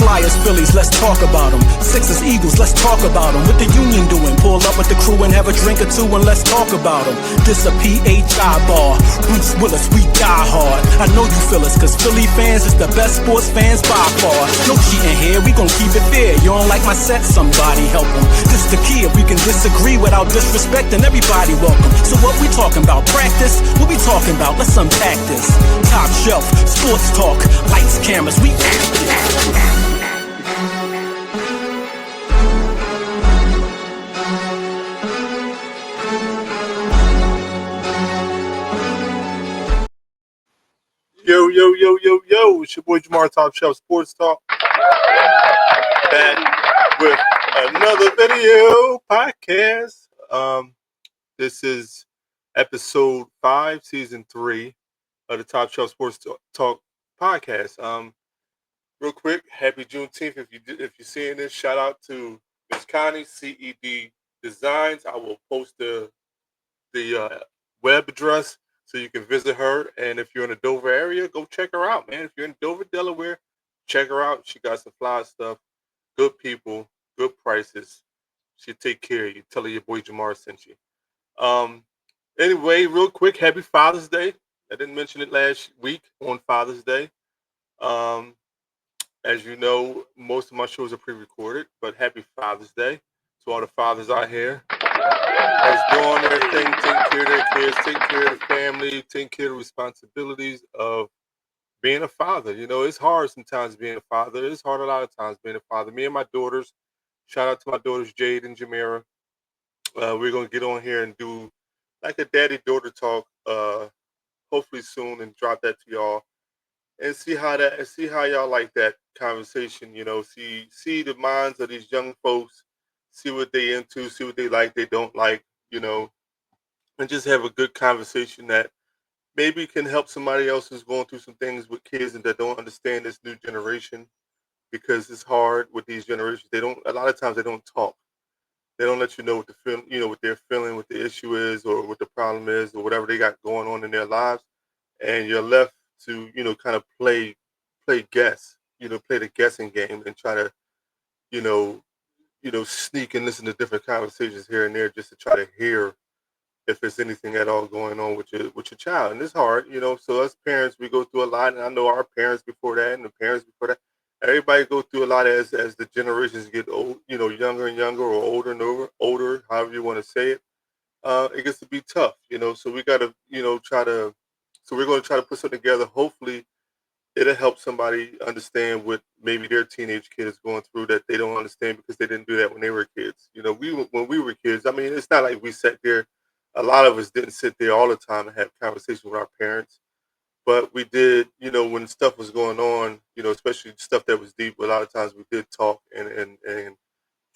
Flyers, Phillies, let's talk about them. Sixers, Eagles, let's talk about them. What the Union doing? Pull up with the crew and have a drink or two and let's talk about them. This a PHI bar. Bruce Willis, we die hard. I know you feel us, cause Philly fans is the best sports fans by far. No cheating here, we gon' keep it fair. You don't like my set, somebody help them. This the key, if we can disagree without disrespecting, everybody welcome. So what we talking about? Practice? What we talking about? Let's unpack this. Top shelf, sports talk, lights, cameras, we active. Yo, yo, yo, yo, yo. It's your boy Jamar, Top Shelf Sports Talk. Back with another video podcast. This is episode 5, season 3 of the Top Shelf Sports Talk podcast. Real quick, happy Juneteenth. If you're seeing this, shout out to Miss Connie, CED Designs. I will post the web address so you can visit her. And if you're in the Dover area, go check her out, man. If you're in Dover, Delaware, check her out. She got some fly stuff, good people, good prices. She'll take care of you. Tell her your boy Jamar sent you. Anyway, real quick, happy Father's Day. I didn't mention it last week on Father's Day. As you know, most of my shows are pre-recorded, but happy Father's Day to all the fathers out here that's doing their thing, taking care of their kids, taking care of the family, taking care of the responsibilities of being a father. You know, it's hard sometimes being a father. It's hard a lot of times being a father. Me and my daughters, shout out to my daughters, Jade and Jamira. We're going to get on here and do like a daddy-daughter talk hopefully soon and drop that to y'all and see how y'all like that conversation, you know, see the minds of these young folks, see what they into, see what they like, they don't like, you know, and just have a good conversation that maybe can help somebody else who's going through some things with kids and that don't understand this new generation, because it's hard with these generations. A lot of times they don't talk. They don't let you know what what they're feeling, what the issue is, or what the problem is, or whatever they got going on in their lives, and you're left to kind of play guess, play the guessing game and try to you know sneak and listen to different conversations here and there just to try to hear if there's anything at all going on with your child. And it's hard, so us parents, we go through a lot, and I know our parents before that and the parents before that, everybody go through a lot as the generations get old, younger and younger, or older and older, however you want to say it. It gets to be tough, so we got to so we're going to try to put something together. Hopefully it'll help somebody understand what maybe their teenage kid is going through that they don't understand because they didn't do that when they were kids. When we were kids, I mean, it's not like we sat there. A lot of us didn't sit there all the time and have conversations with our parents, but we did, when stuff was going on, especially stuff that was deep. A lot of times we did talk and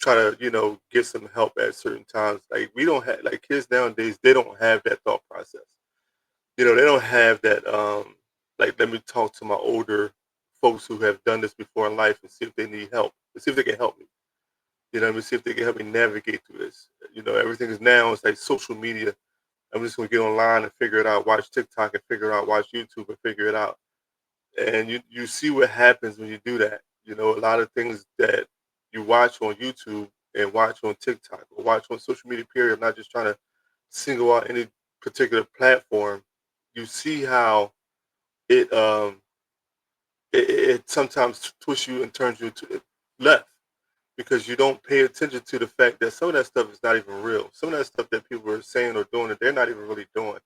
try to, get some help at certain times. Like we don't have, like kids nowadays, they don't have that thought process. They don't have that, like, let me talk to my older folks who have done this before in life and see if they need help, and see if they can help me. See if they can help me navigate through this. Everything is now, it's like social media. I'm just gonna get online and figure it out, watch TikTok and figure it out, watch YouTube and figure it out. And you see what happens when you do that. A lot of things that you watch on YouTube and watch on TikTok or watch on social media, period. I'm not just trying to single out any particular platform. You see how it it sometimes twists you and turns you to left because you don't pay attention to the fact that some of that stuff is not even real. Some of that stuff that people are saying or doing that they're not even really doing.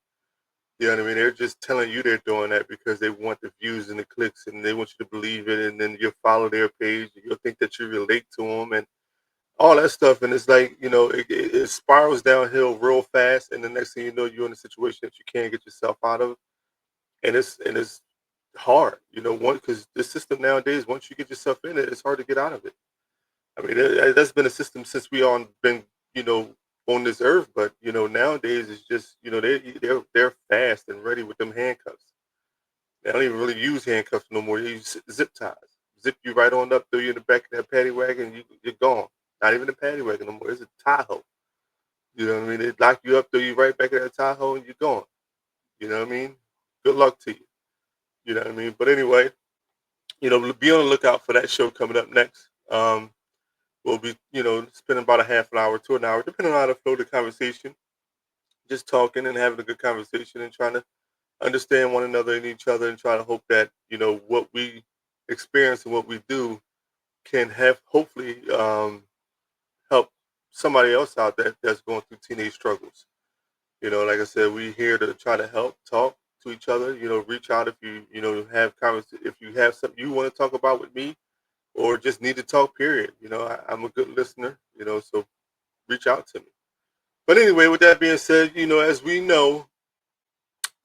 You know what I mean? They're just telling you they're doing that because they want the views and the clicks, and they want you to believe it, and then you'll follow their page, and you'll think that you relate to them, and all that stuff. And it's like, it spirals downhill real fast, and the next thing you know, you're in a situation that you can't get yourself out of, and it's hard, because the system nowadays, once you get yourself in it, it's hard to get out of it. I mean, that's been a system since we all been, on this earth. But nowadays it's just, they're fast and ready with them handcuffs. They don't even really use handcuffs no more. They use zip ties. Zip you right on up, throw you in the back of that paddy wagon, you're gone. Not even a paddy wagon no more. It's a Tahoe. You know what I mean? They lock you up, throw you right back in that Tahoe, and you're gone. You know what I mean? Good luck to you. You know what I mean? But anyway, be on the lookout for that show coming up next. We'll be, spending about a half an hour to an hour, depending on how to flow the conversation, just talking and having a good conversation and trying to understand one another and each other and trying to hope that, what we experience and what we do can have hopefully help somebody else out there that's going through teenage struggles. Like I said, we're here to try to help talk to each other. Reach out if if you have something you want to talk about with me, or just need to talk. Period. I'm a good listener. So reach out to me. But anyway, with that being said, as we know,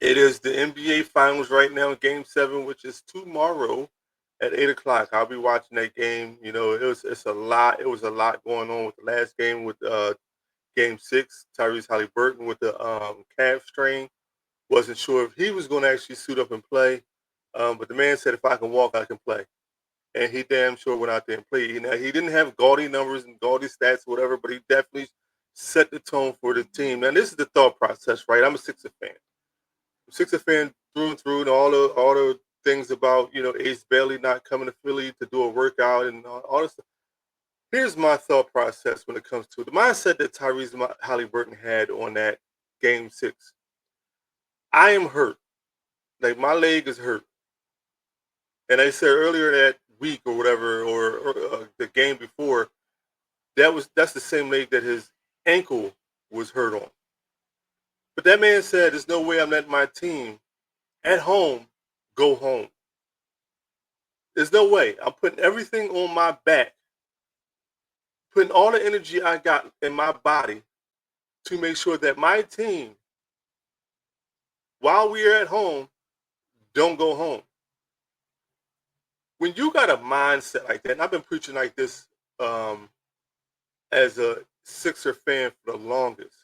it is the NBA Finals right now, Game 7, which is tomorrow at 8 o'clock. I'll be watching that game. It's a lot. It was a lot going on with the last game with Game 6. Tyrese Haliburton with the calf strain. Wasn't sure if he was going to actually suit up and play. But the man said, if I can walk, I can play. And he damn sure went out there and played. He didn't have gaudy numbers and gaudy stats or whatever, but he definitely set the tone for the team. Now, this is the thought process, right? I'm a Sixer fan. Sixer fan through and through, and all the things about Ace Bailey not coming to Philly to do a workout and all this stuff. Here's my thought process when it comes to the mindset that Tyrese Haliburton had on that Game 6. I am hurt, like my leg is hurt, and I said earlier that week or whatever, or the game before, that's the same leg that his ankle was hurt on. But that man said, there's no way I'm letting my team at home go home. There's no way. I'm putting everything on my back, putting all the energy I got in my body to make sure that my team, while we are at home, don't go home. When you got a mindset like that, and I've been preaching like this as a Sixer fan for the longest,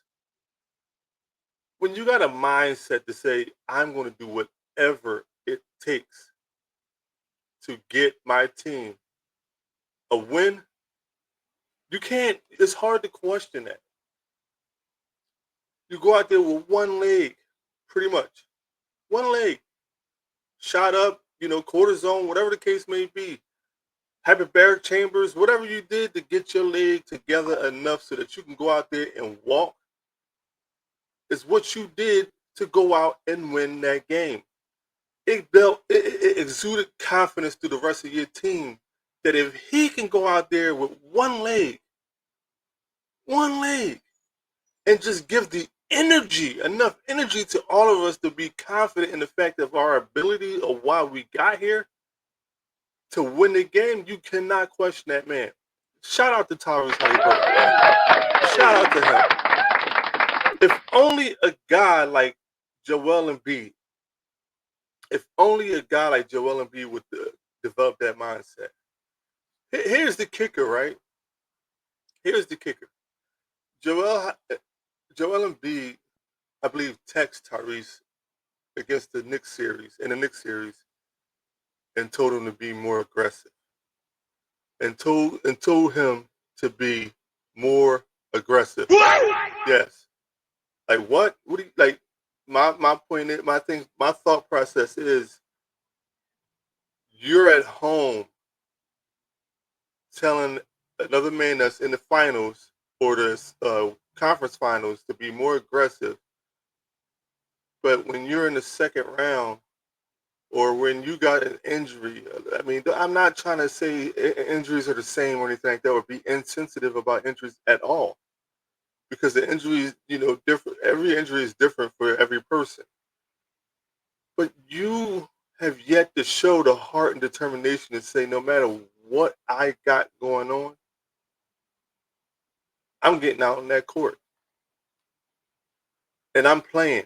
when you got a mindset to say, I'm going to do whatever it takes to get my team a win, it's hard to question that. You go out there with one leg, pretty much. One leg. Shot up, cortisone, whatever the case may be. Hyperbaric chambers, whatever you did to get your leg together enough so that you can go out there and walk, is what you did to go out and win that game. It exuded confidence to the rest of your team that if he can go out there with one leg, and just give enough energy to all of us to be confident in the fact of our ability of why we got here to win the game, you cannot question that man. Shout out to Tyrese Haliburton, man. Shout out to him. If only a guy like Joel Embiid would develop that mindset. Here's the kicker, right? Here's the kicker. Joel Embiid, I believe, texted Tyrese against the Knicks series, and told him to be more aggressive. And told him to be more aggressive. Yes. Like what? What do you like? My point is, my thought process is, you're at home telling another man that's in the finals or the conference finals to be more aggressive, but when you're in the second round or when you got an injury, I mean, I'm not trying to say injuries are the same or anything like that, or be insensitive about injuries at all, because the injuries, different. Every injury is different for every person. But you have yet to show the heart and determination to say, no matter what I got going on, I'm getting out on that court. And I'm playing.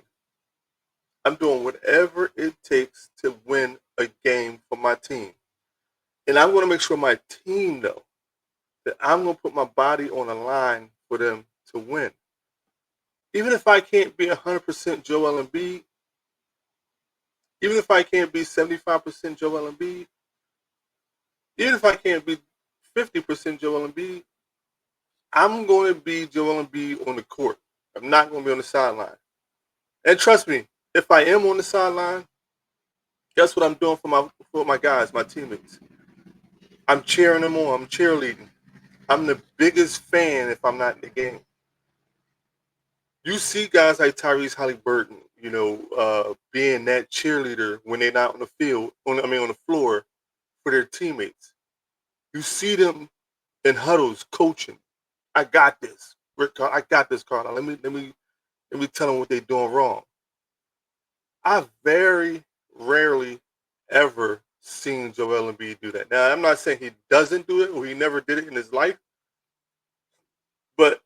I'm doing whatever it takes to win a game for my team. And I'm going to make sure my team know that I'm going to put my body on the line for them to win. Even if I can't be 100% Joel Embiid, even if I can't be 75% Joel Embiid, even if I can't be 50% Joel Embiid, I'm going to be Joel Embiid on the court. I'm not going to be on the sideline. And trust me, if I am on the sideline, Guess what I'm doing for my guys, my teammates? I'm cheering them on. I'm cheerleading. I'm the biggest fan if I'm not in the game. You see guys like Tyrese Halliburton, being that cheerleader when they're not on the field, on the floor for their teammates. You see them in huddles coaching. I got this, Rick. I got this, Carla. Let me tell them what they're doing wrong. I've very rarely ever seen Joel Embiid do that. Now, I'm not saying he doesn't do it or he never did it in his life, but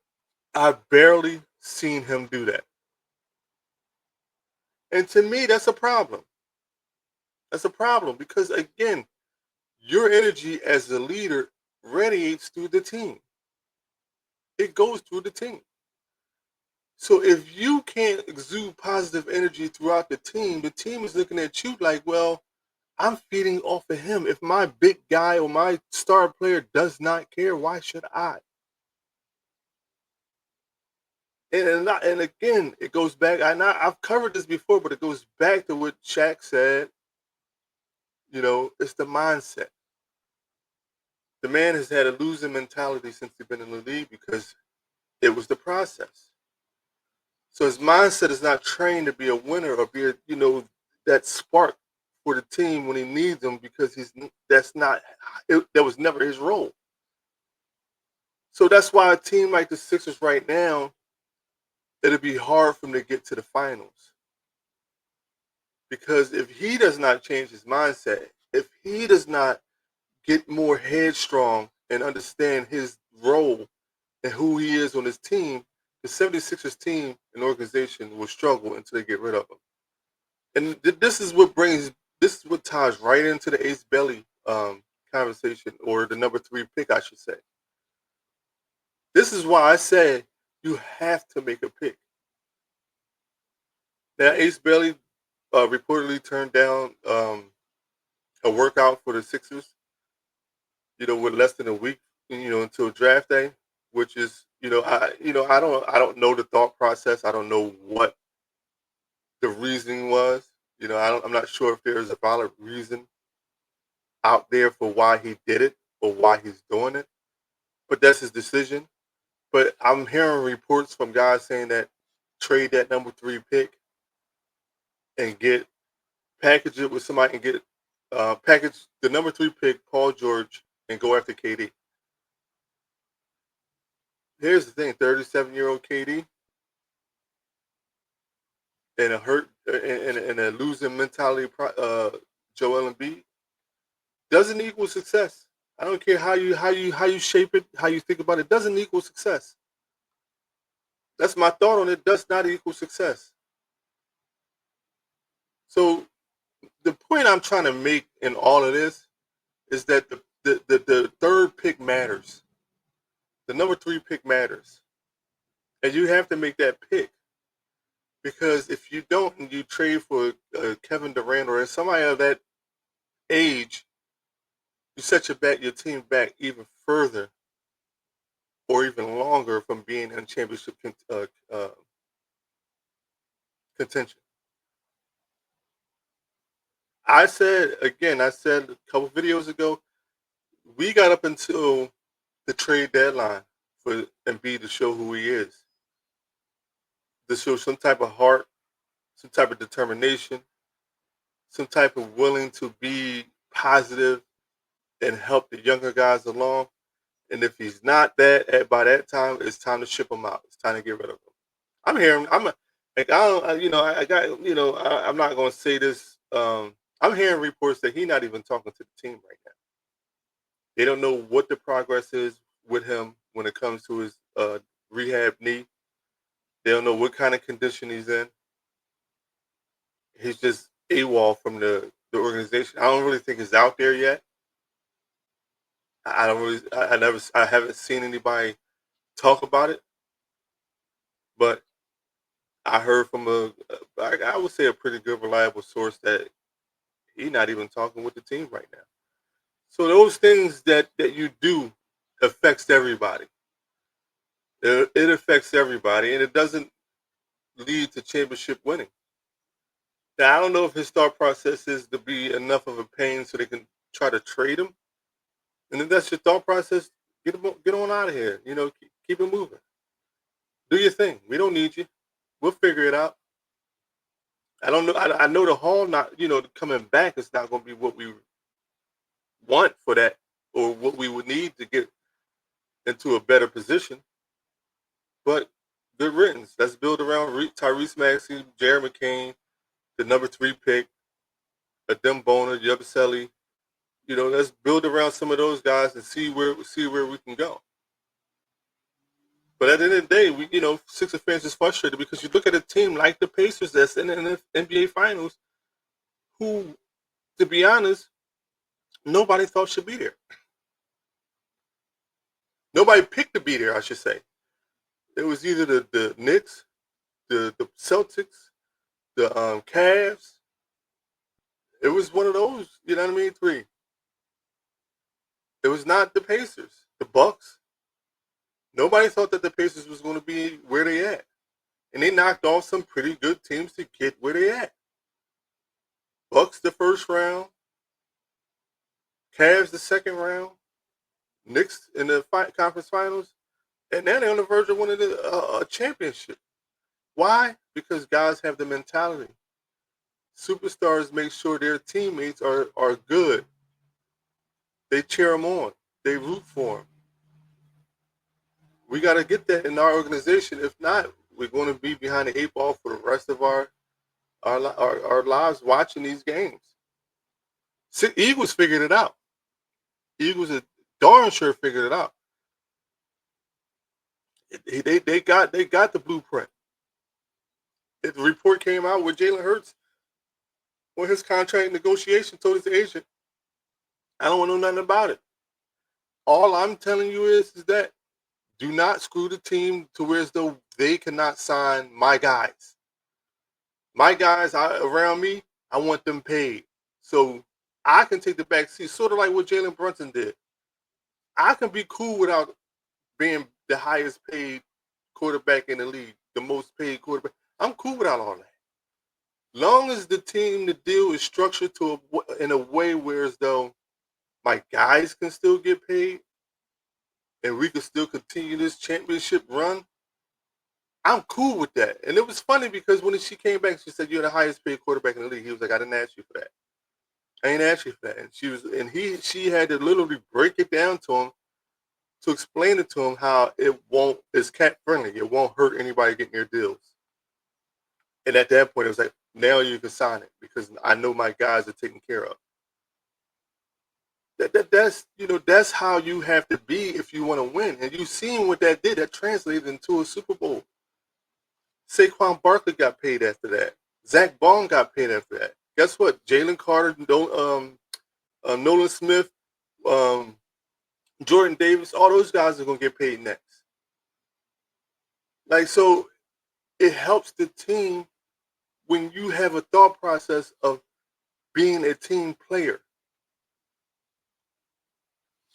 I've barely seen him do that. And to me, that's a problem. That's a problem because, again, your energy as a leader radiates through the team. It goes through the team. So if you can't exude positive energy throughout the team is looking at you like, well, I'm feeding off of him. If my big guy or my star player does not care, why should I? And again, it goes back. I've covered this before, but it goes back to what Shaq said. It's the mindset. The man has had a losing mentality since he's been in the league because it was the process. So his mindset is not trained to be a winner or be that spark for the team when he needs them because that was never his role. So that's why a team like the Sixers right now, it'll be hard for him to get to the finals. Because if he does not change his mindset, if he does not get more headstrong and understand his role and who he is on his team, the 76ers team and organization will struggle until they get rid of him. And this is what ties right into the Ace Belly conversation, or the number 3 pick, I should say. This is why I say you have to make a pick. Now, Ace Belly reportedly turned down a workout for the Sixers, with less than a week, until draft day, which is, I don't know the thought process. I don't know what the reasoning was. I'm not sure if there is a valid reason out there for why he did it or why he's doing it, but that's his decision. But I'm hearing reports from guys saying that trade that number 3 pick and package it with somebody and package the number 3 pick, Paul George, and go after KD. Here's the thing: 37-year-old KD and a losing mentality, Joel Embiid, doesn't equal success. I don't care how you shape it, how you think about it. Doesn't equal success. That's my thought on it. Does not equal success. So the point I'm trying to make in all of this is that the 3rd pick matters. The number 3 pick matters, and you have to make that pick. Because if you don't and you trade for Kevin Durant or somebody of that age, you set your team back even further or even longer from being in championship contention. I said a couple videos ago, we got up until the trade deadline for Embiid to show who he is, to show some type of heart, some type of determination, some type of willing to be positive and help the younger guys along. And if he's not by that time, it's time to ship him out. It's time to get rid of him. I'm hearing, like, I don't, I got, I'm not going to say this. I'm hearing reports that he's not even talking to the team right now. They don't know what the progress is with him when it comes to his rehab knee. They don't know what kind of condition he's in. He's just AWOL from the organization. I don't really think he's out there yet. I don't really, I haven't seen anybody talk about it, but I heard from I would say a pretty good, reliable source that he's not even talking with the team right now. So those things that you do affects everybody. It affects everybody, and it doesn't lead to championship winning. Now, I don't know if his thought process is to be enough of a pain so they can try to trade him. And if that's your thought process, get on out of here. Keep it moving. Do your thing. We don't need you. We'll figure it out. I don't know. I know the Hall not, coming back is not going to be what we want for that, or what we would need to get into a better position. But good riddance. Let's build around Tyrese Maxey, Jerry McCain, the number 3 pick, Adem Bona, Yabusele. Let's build around some of those guys and see where we can go. But at the end of the day, Sixers fans is frustrated because you look at a team like the Pacers that's in the NBA Finals, who, to be honest, nobody thought should be there. Nobody picked to be there, I should say. It was either the Knicks, the Celtics, the Cavs. It was one of those, 3. It was not the Pacers, the Bucks. Nobody thought that the Pacers was going to be where they at. And they knocked off some pretty good teams to get where they at. Bucks the first round. Cavs the second round. Knicks in the conference finals. And now they're on the verge of winning a championship. Why? Because guys have the mentality. Superstars make sure their teammates are good. They cheer them on. They root for them. We got to get that in our organization. If not, we're going to be behind the 8 ball for the rest of our lives watching these games. Eagles figured it out. Eagles are darn sure figured it out. They got the blueprint. The report came out where Jalen Hurts, when his contract negotiation, told his agent, I don't want to know nothing about it. All I'm telling you is that do not screw the team to where as though they cannot sign my guys. My guys around me, I want them paid. So I can take the back seat, sort of like what Jalen Brunson did. I can be cool without being the highest paid quarterback in the league, the most paid quarterback. I'm cool without all that. Long as the deal is structured in a way where as though my guys can still get paid and we can still continue this championship run, I'm cool with that. And it was funny because when she came back, she said, you're the highest paid quarterback in the league. He was like, I didn't ask you for that. I ain't asked you for that. And she had to literally break it down to him to explain it to him how it's cat friendly. It won't hurt anybody getting their deals. And at that point, it was like, now you can sign it because I know my guys are taken care of. That's how you have to be if you want to win. And you've seen what that did. That translated into a Super Bowl. Saquon Barkley got paid after that. Zach Bond got paid after that. Guess what? Jalen Carter, Nolan Smith, Jordan Davis, all those guys are going to get paid next. So it helps the team when you have a thought process of being a team player.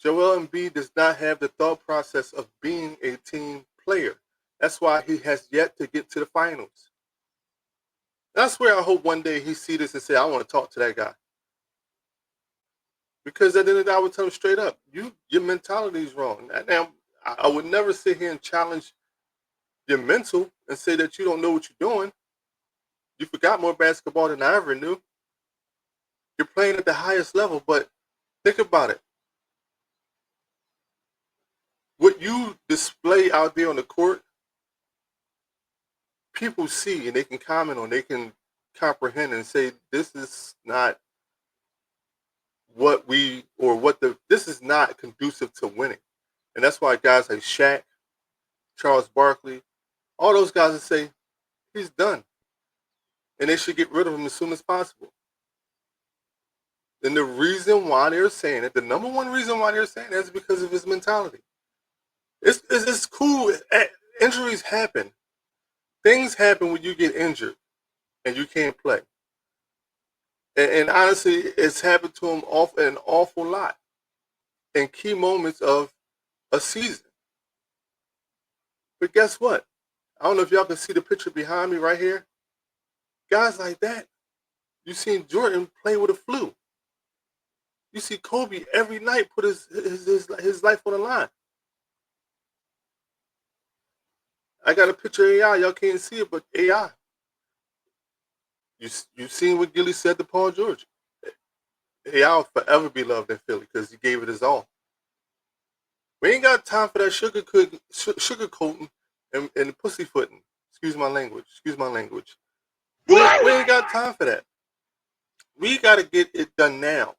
Joel Embiid does not have the thought process of being a team player. That's why he has yet to get to the finals. That's where I hope one day he see this and say, I want to talk to that guy. Because at the end of the day, I would tell him straight up, your mentality is wrong. Now, I would never sit here and challenge your mental and say that you don't know what you're doing. You forgot more basketball than I ever knew. You're playing at the highest level, but think about it. What you display out there on the court, people see and they can comment on, they can comprehend and say, this is not this is not conducive to winning. And that's why guys like Shaq, Charles Barkley, all those guys that say, he's done. And they should get rid of him as soon as possible. And the reason why they're saying it, the number one reason why they're saying that is because of his mentality. It's cool. Injuries happen. Things happen when you get injured and you can't play. And honestly, it's happened to him an awful lot in key moments of a season. But guess what? I don't know if y'all can see the picture behind me right here. Guys like that, You seen Jordan play with a flu. You see Kobe every night put his life on the line. I got a picture of AI. Y'all can't see it, but AI. You seen what Gilly said to Paul George. AI will forever be loved in Philly because he gave it his all. We ain't got time for that sugarcoating and pussyfooting. Excuse my language. We ain't got time for that. We got to get it done now.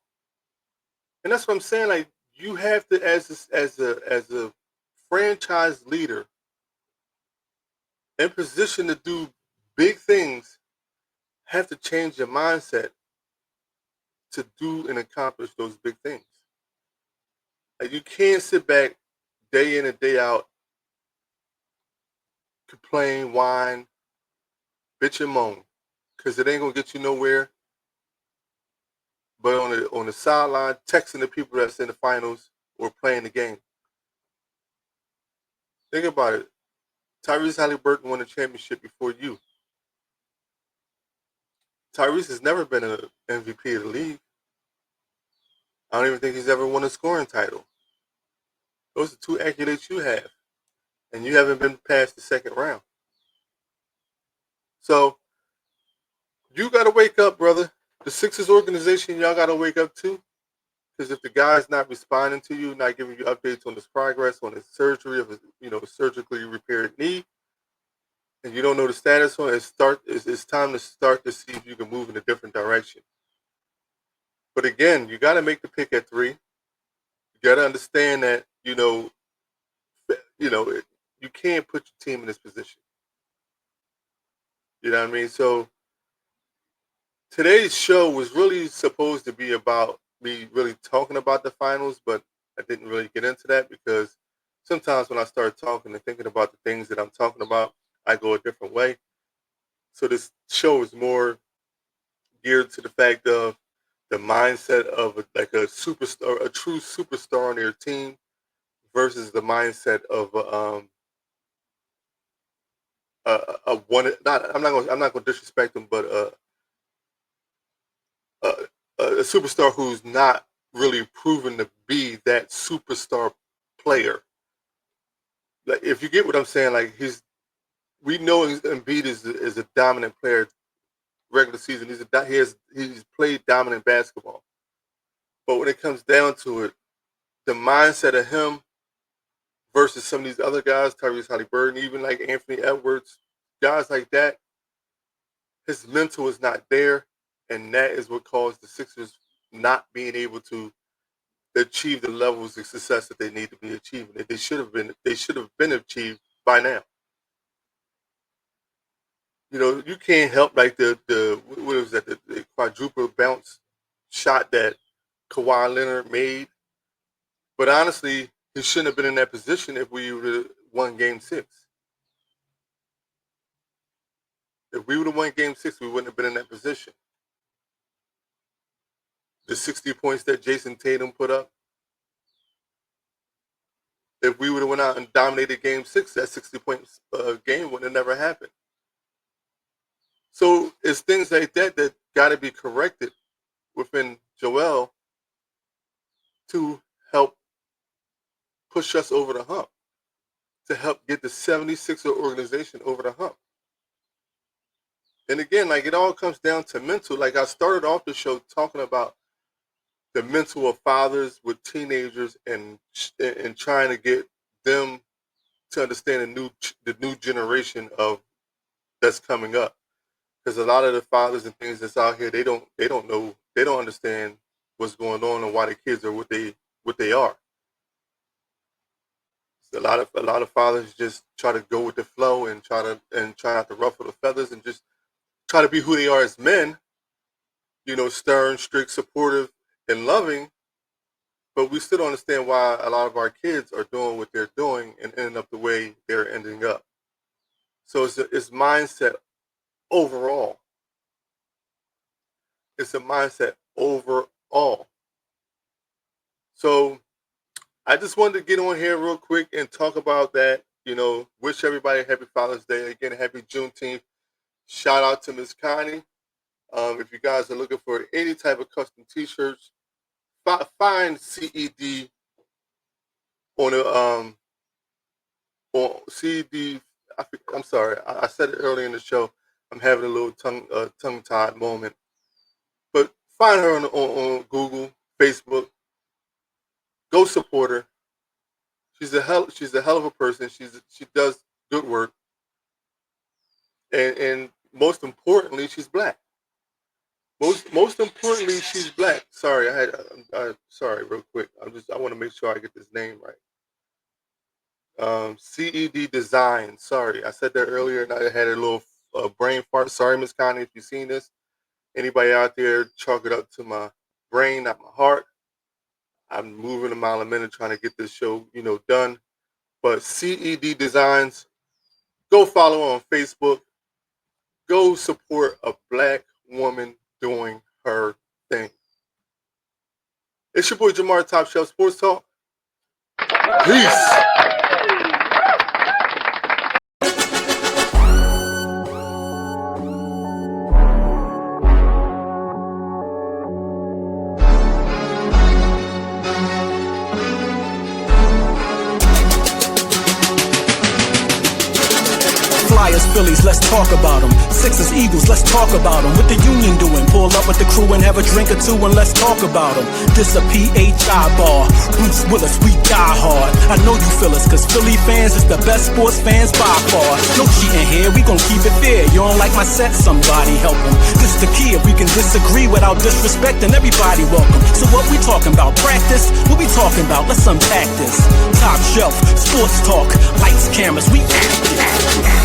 And that's what I'm saying. Like, you have to, as a franchise leader in position to do big things, have to change your mindset to do and accomplish those big things. Like, you can't sit back day in and day out, complain, whine, bitch and moan, because it ain't gonna get you nowhere. But on the sideline, texting the people that's in the finals or playing the game. Think about it. Tyrese Haliburton won a championship before you. Tyrese has never been an MVP of the league. I don't even think he's ever won a scoring title. Those are two accolades you have. And you haven't been past the second round. So, you got to wake up, brother. The Sixers organization, y'all got to wake up too. Because if the guy's not responding to you, not giving you updates on his progress, on his surgery of his, surgically repaired knee, and you don't know the status on it, it's time to start to see if you can move in a different direction. But again, you got to make the pick at 3. You got to understand that, you can't put your team in this position. You know what I mean? So today's show was really supposed to be about me really talking about the finals, but I didn't really get into that because sometimes when I start talking and thinking about the things that I'm talking about, I go a different way. So this show is more geared to the fact of the mindset of a superstar, a true superstar on their team versus the mindset of one. I'm not going to disrespect them, but a superstar who's not really proven to be that superstar player. Like, if you get what I'm saying, like we know Embiid is a dominant player. Regular season, he's played dominant basketball. But when it comes down to it, the mindset of him versus some of these other guys, Tyrese Haliburton, even like Anthony Edwards, guys like that, his mental is not there, and that is what caused the Sixers not being able to achieve the levels of success that they need to be achieving. That they should have been achieved by now. You can't help like the quadruple bounce shot that Kawhi Leonard made. But honestly, he shouldn't have been in that position if we would have won Game 6. If we would have won Game 6, we wouldn't have been in that position. The 60 points that Jason Tatum put up, if we would have went out and dominated Game 6, that 60-point game would have never happened. So it's things like that that got to be corrected within Joel to help push us over the hump, to help get the 76er organization over the hump. And again, like, it all comes down to mental. Like, I started off the show talking about the mental of fathers with teenagers and trying to get them to understand the new generation of that's coming up. Because a lot of the fathers and things that's out here, they don't know, they don't understand what's going on and why the kids are what they are. So a lot of fathers just try to go with the flow and try not to ruffle the feathers and just try to be who they are as men. Stern, strict, supportive, and loving. But we still don't understand why a lot of our kids are doing what they're doing and ending up the way they're ending up. So it's mindset overall. It's a mindset overall. So I just wanted to get on here real quick and talk about that. Wish everybody a happy Father's Day. Again, happy Juneteenth. Shout out to Miss Connie. If you guys are looking for any type of custom t-shirts, find CED on the CED. I'm sorry, I said it earlier in the show. I'm having a little tongue-tied moment. But find her on Google, Facebook. Go support her. She's a hell of a person. She does good work. And most importantly, she's black. Most importantly, she's black. Sorry, sorry, real quick. I want to make sure I get this name right. CED Design. Sorry, I said that earlier, and I had a little brain fart. Sorry, Miss Connie, if you've seen this. Anybody out there, chalk it up to my brain, not my heart. I'm moving a mile a minute trying to get this show, done. But CED Designs, go follow her on Facebook. Go support a black woman doing her thing. It's your boy Jamar, Top Shelf Sports Talk. Peace. Phillies, let's talk about them. Sixers, Eagles, let's talk about them. What the Union doing? Pull up with the crew and have a drink or two and let's talk about them. This a PHI bar. Bruce Willis, we die hard. I know you feel us, cause Philly fans is the best sports fans by far. No cheating here, we gon' keep it fair. You don't like my set, somebody help them. This the key, if we can disagree without disrespecting, everybody welcome. So what we talking about? Practice? What we talking about? Let's unpack this. Top Shelf, Sports Talk, lights, cameras, we active.